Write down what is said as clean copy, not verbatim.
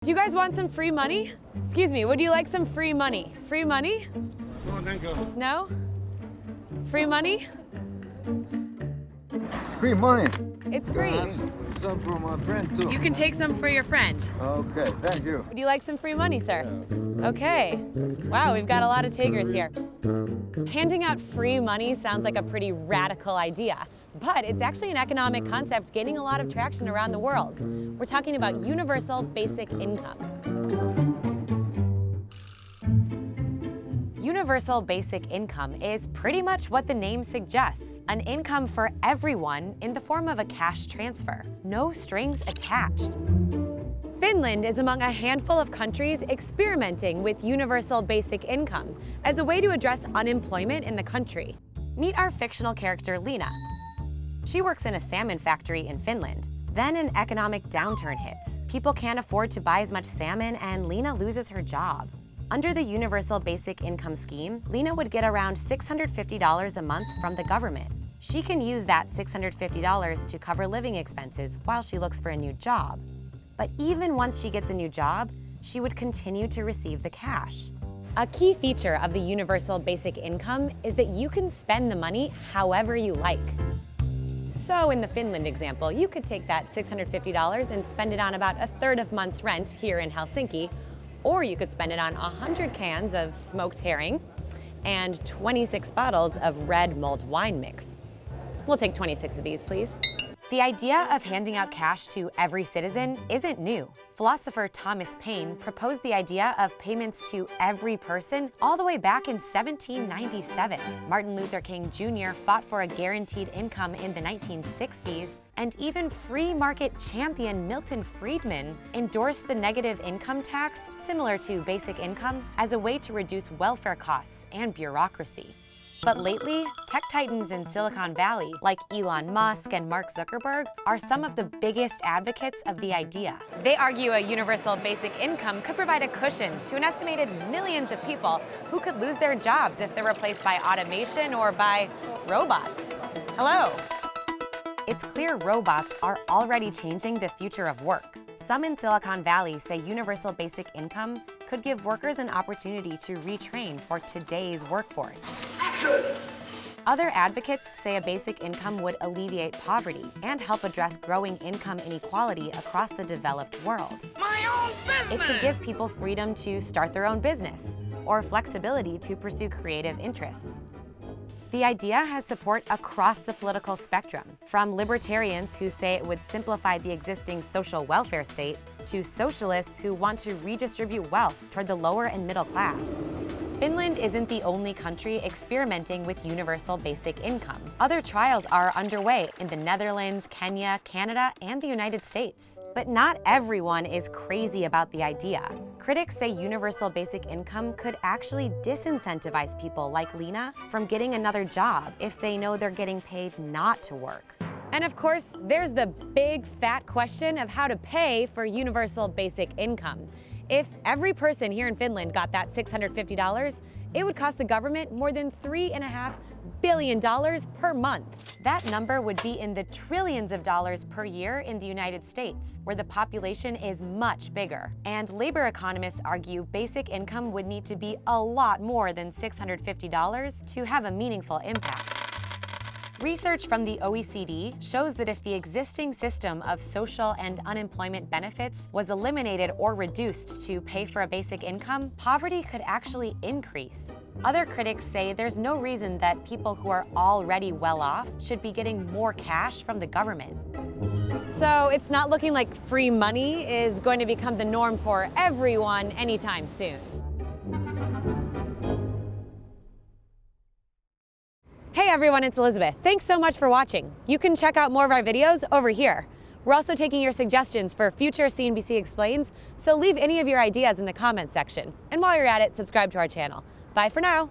Do you guys want some free money? Excuse me, would you like some free money? Free money? No, thank you. No? Free money? Free money. It's free. Some for my friend too. You can take some for your friend. Okay, thank you. Would you like some free money, sir? Okay. Wow, we've got a lot of takers here. Handing out free money sounds like a pretty radical idea, but it's actually an economic concept gaining a lot of traction around the world. We're talking about universal basic income. Universal basic income is pretty much what the name suggests, an income for everyone in the form of a cash transfer, no strings attached. Finland is among a handful of countries experimenting with universal basic income as a way to address unemployment in the country. Meet our fictional character, Lena. She works in a salmon factory in Finland. Then an economic downturn hits. People can't afford to buy as much salmon, and Lena loses her job. Under the Universal Basic Income Scheme, Lena would get around $650 a month from the government. She can use that $650 to cover living expenses while she looks for a new job. But even once she gets a new job, she would continue to receive the cash. A key feature of the Universal Basic Income is that you can spend the money however you like. So in the Finland example, you could take that $650 and spend it on about a third of month's rent here in Helsinki, or you could spend it on 100 cans of smoked herring and 26 bottles of red mulled wine mix. We'll take 26 of these, please. The idea of handing out cash to every citizen isn't new. Philosopher Thomas Paine proposed the idea of payments to every person all the way back in 1797. Martin Luther King Jr. fought for a guaranteed income in the 1960s, and even free market champion Milton Friedman endorsed the negative income tax, similar to basic income, as a way to reduce welfare costs and bureaucracy. But lately, tech titans in Silicon Valley, like Elon Musk and Mark Zuckerberg, are some of the biggest advocates of the idea. They argue a universal basic income could provide a cushion to an estimated millions of people who could lose their jobs if they're replaced by automation or by robots. Hello. It's clear robots are already changing the future of work. Some in Silicon Valley say universal basic income could give workers an opportunity to retrain for today's workforce. Other advocates say a basic income would alleviate poverty and help address growing income inequality across the developed world. My own business! It could give people freedom to start their own business or flexibility to pursue creative interests. The idea has support across the political spectrum, from libertarians who say it would simplify the existing social welfare state to socialists who want to redistribute wealth toward the lower and middle class. Finland isn't the only country experimenting with universal basic income. Other trials are underway in the Netherlands, Kenya, Canada, and the United States. But not everyone is crazy about the idea. Critics say universal basic income could actually disincentivize people like Lena from getting another job if they know they're getting paid not to work. And of course, there's the big fat question of how to pay for universal basic income. If every person here in Finland got that $650, it would cost the government more than $3.5 billion per month. That number would be in the trillions of dollars per year in the United States, where the population is much bigger. And labor economists argue basic income would need to be a lot more than $650 to have a meaningful impact. Research from the OECD shows that if the existing system of social and unemployment benefits was eliminated or reduced to pay for a basic income, poverty could actually increase. Other critics say there's no reason that people who are already well off should be getting more cash from the government. So it's not looking like free money is going to become the norm for everyone anytime soon. Hey everyone, it's Elizabeth. Thanks so much for watching. You can check out more of our videos over here. We're also taking your suggestions for future CNBC Explains, so leave any of your ideas in the comments section. And while you're at it, subscribe to our channel. Bye for now.